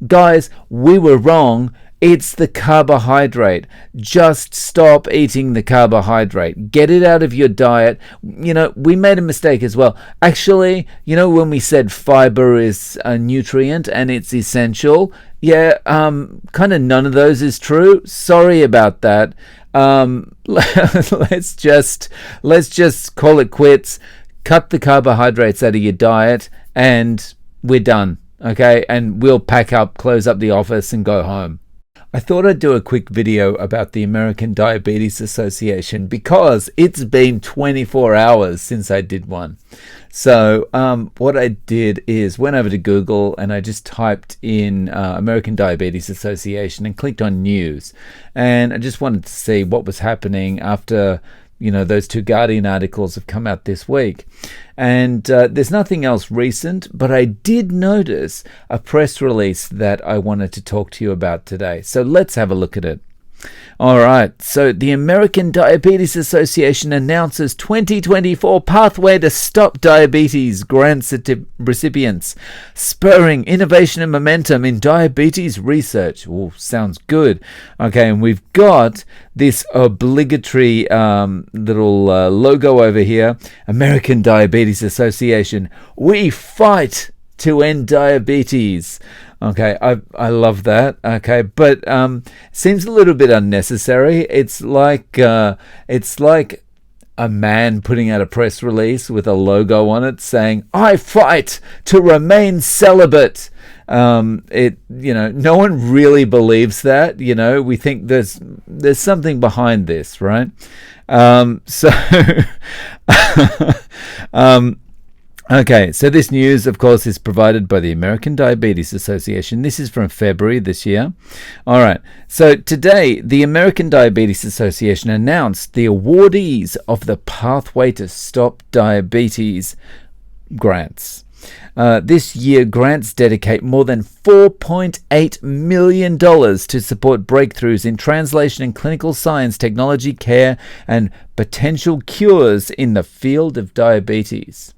guys, we were wrong. It's the carbohydrate. Just stop eating the carbohydrate. Get it out of your diet. We made a mistake as well. Actually, when we said fiber is a nutrient and it's essential, kind of none of those is true. Sorry about that. Let's just call it quits. Cut the carbohydrates out of your diet and we're done. Okay? And we'll pack up, close up the office and go home. I thought I'd do a quick video about the American Diabetes Association because it's been 24 hours since I did one. So what I did is went over to Google and I just typed in American Diabetes Association and clicked on news. And I just wanted to see what was happening after those two Guardian articles have come out this week. And there's nothing else recent, but I did notice a press release that I wanted to talk to you about today. So let's have a look at it. All right, so the American Diabetes Association announces 2024 pathway to stop diabetes grant recipients, spurring innovation and momentum in diabetes research. Oh, sounds good. Okay, and we've got this obligatory little logo over here, American Diabetes Association. We fight to end diabetes. Okay, I love that. Okay, but seems a little bit unnecessary. It's like a man putting out a press release with a logo on it saying, "I fight to remain celibate." No one really believes that. We think there's something behind this, right? Okay, so this news, of course, is provided by the American Diabetes Association. This is from February this year. All right, so today, the American Diabetes Association announced the awardees of the Pathway to Stop Diabetes grants. This year, grants dedicate more than $4.8 million to support breakthroughs in translation and clinical science, technology, care, and potential cures in the field of diabetes.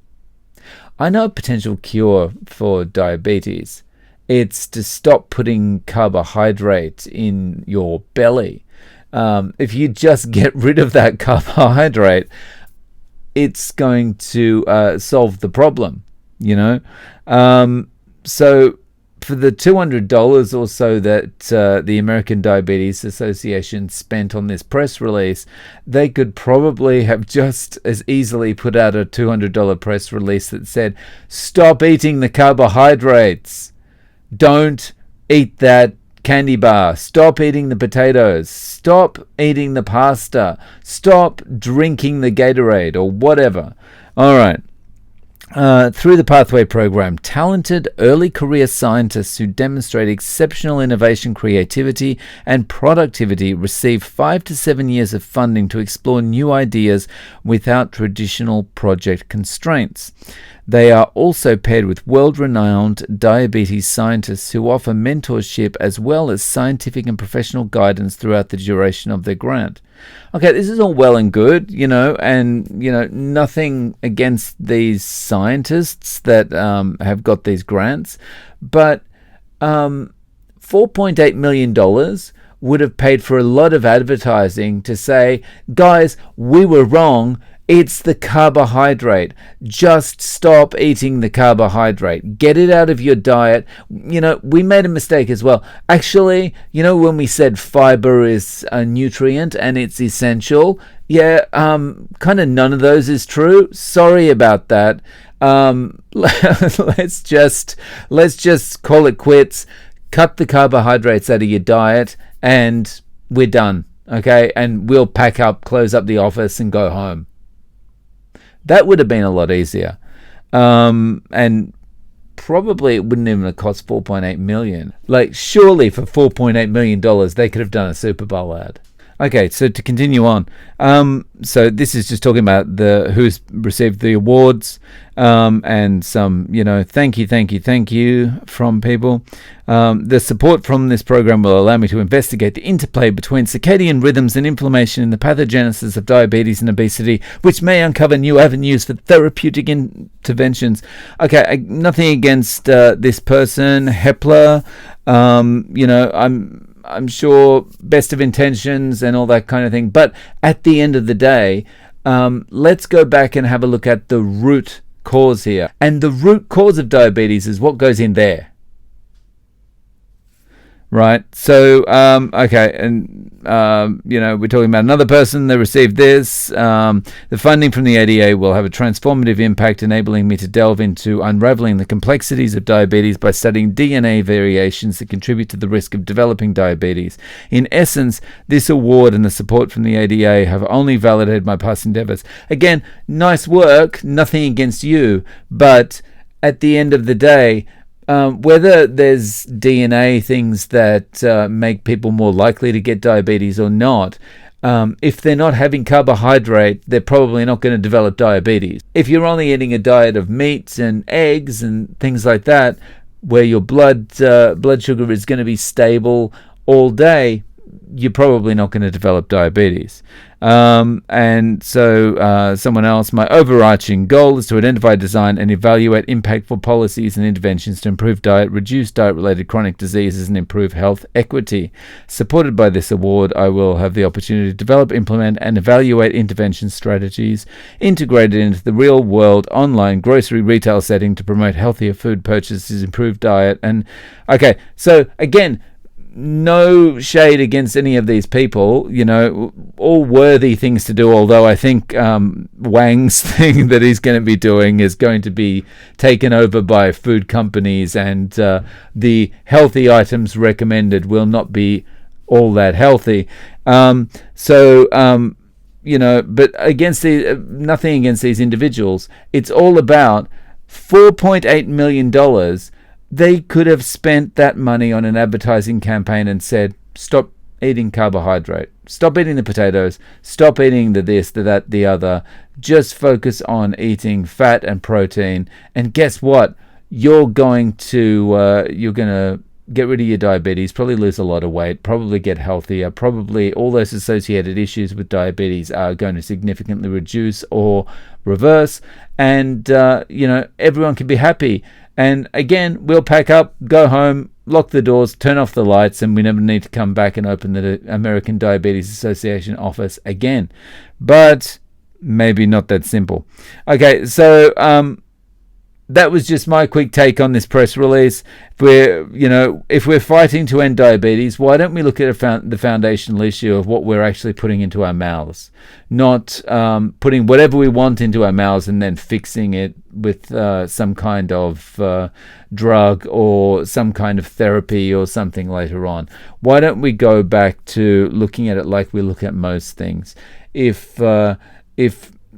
I know a potential cure for diabetes. It's to stop putting carbohydrate in your belly. If you just get rid of that carbohydrate, it's going to solve the problem, So for the $200 or so that the American Diabetes Association spent on this press release, they could probably have just as easily put out a $200 press release that said, "Stop eating the carbohydrates. Don't eat that candy bar. Stop eating the potatoes. Stop eating the pasta. Stop drinking the Gatorade," or whatever. All right. Through the Pathway program, talented early career scientists who demonstrate exceptional innovation, creativity, and productivity receive 5 to 7 years of funding to explore new ideas without traditional project constraints. They are also paired with world-renowned diabetes scientists who offer mentorship as well as scientific and professional guidance throughout the duration of their grant. Okay, this is all well and good, nothing against these scientists that have got these grants, but $4.8 million would have paid for a lot of advertising to say, "Guys, we were wrong. It's the carbohydrate. Just stop eating the carbohydrate. Get it out of your diet." We made a mistake as well. Actually, when we said fiber is a nutrient and it's essential, kind of none of those is true. Sorry about that. Let's just call it quits. Cut the carbohydrates out of your diet and we're done. Okay? And we'll pack up, close up the office and go home. That would have been a lot easier. And probably it wouldn't even have cost $4.8 million. Surely for $4.8 million, they could have done a Super Bowl ad. Okay, so to continue on, so this is just talking about who's received the awards, and some, thank you from people. The support from this program will allow me to investigate the interplay between circadian rhythms and inflammation in the pathogenesis of diabetes and obesity, which may uncover new avenues for therapeutic interventions. Okay, nothing against this person, Hepler. I'm sure best of intentions and all that kind of thing. But at the end of the day, let's go back and have a look at the root cause here. And the root cause of diabetes is what goes in there. Right. So, okay. And, we're talking about another person that received this. The funding from the ADA will have a transformative impact, enabling me to delve into unraveling the complexities of diabetes by studying DNA variations that contribute to the risk of developing diabetes. In essence, this award and the support from the ADA have only validated my past endeavors. Again, nice work, nothing against you, but at the end of the day, whether there's DNA things that make people more likely to get diabetes or not, if they're not having carbohydrate, they're probably not going to develop diabetes. If you're only eating a diet of meats and eggs and things like that, where your blood sugar is going to be stable all day, you're probably not going to develop diabetes. And so someone else, my overarching goal is to identify, design, and evaluate impactful policies and interventions to improve diet, reduce diet-related chronic diseases, and improve health equity. Supported by this award, I will have the opportunity to develop, implement, and evaluate intervention strategies integrated into the real-world online grocery retail setting to promote healthier food purchases, improve diet, and... Okay, so again... no shade against any of these people, all worthy things to do, although I think Wang's thing that he's going to be doing is going to be taken over by food companies, and the healthy items recommended will not be all that healthy. But against nothing against these individuals. It's all about $4.8 million. They could have spent that money on an advertising campaign and said, stop eating carbohydrate, stop eating the potatoes, stop eating the this, the that, the other. Just focus on eating fat and protein. And guess what? You're going to get rid of your diabetes, probably lose a lot of weight, probably get healthier, probably all those associated issues with diabetes are going to significantly reduce or reverse. And, everyone can be happy. And again, we'll pack up, go home, lock the doors, turn off the lights, and we never need to come back and open the American Diabetes Association office again. But maybe not that simple. Okay, so that was just my quick take on this press release. If we're fighting to end diabetes, why don't we look at the foundational issue of what we're actually putting into our mouths, not putting whatever we want into our mouths and then fixing it with some kind of drug or some kind of therapy or something later on. Why don't we go back to looking at it like we look at most things? If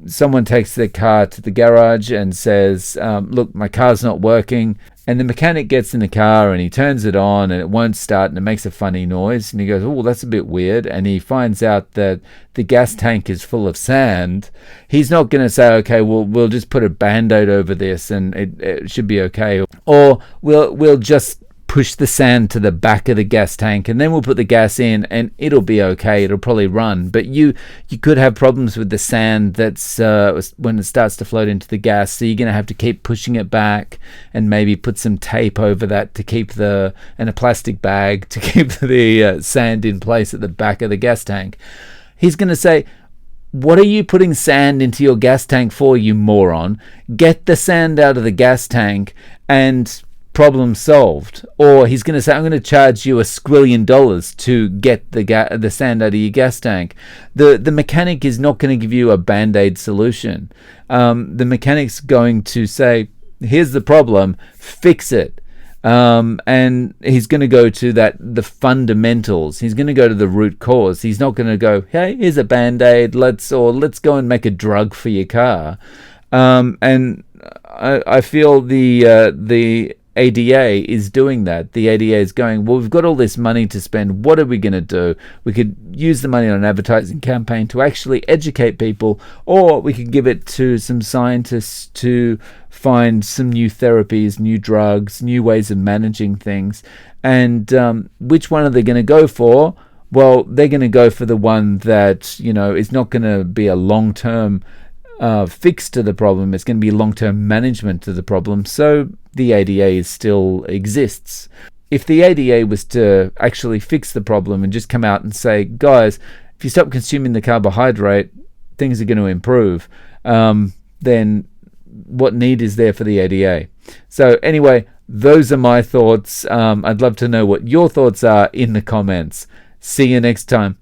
someone takes their car to the garage and says, look, my car's not working, and the mechanic gets in the car and he turns it on and it won't start and it makes a funny noise, and he goes, oh, that's a bit weird, and he finds out that the gas tank is full of sand, he's not going to say, okay, well, we'll just put a Band-Aid over this and it should be okay, or we'll just push the sand to the back of the gas tank and then we'll put the gas in and it'll be okay, it'll probably run. But you could have problems with the sand that's when it starts to float into the gas, so you're going to have to keep pushing it back and maybe put some tape over that to keep and a plastic bag to keep the sand in place at the back of the gas tank. He's going to say, what are you putting sand into your gas tank for, you moron? Get the sand out of the gas tank and problem solved. Or he's going to say, I'm going to charge you $1 squillion to get the sand out of your gas tank. The mechanic is not going to give you a Band-Aid solution. The mechanic's going to say, here's the problem, fix it. And he's going to go to the fundamentals. He's going to go to the root cause. He's not going to go, hey, here's a Band-Aid, let's go and make a drug for your car. And I feel the ADA is doing that. The ADA is going, well, we've got all this money to spend. What are we going to do? We could use the money on an advertising campaign to actually educate people, or we could give it to some scientists to find some new therapies, new drugs, new ways of managing things. And which one are they going to go for? Well, they're going to go for the one that, is not going to be a long-term fix to the problem. It's going to be long-term management to the problem. So the ADA still exists. If the ADA was to actually fix the problem and just come out and say, guys, if you stop consuming the carbohydrate, things are going to improve, then what need is there for the ADA? So anyway, those are my thoughts. I'd love to know what your thoughts are in the comments. See you next time.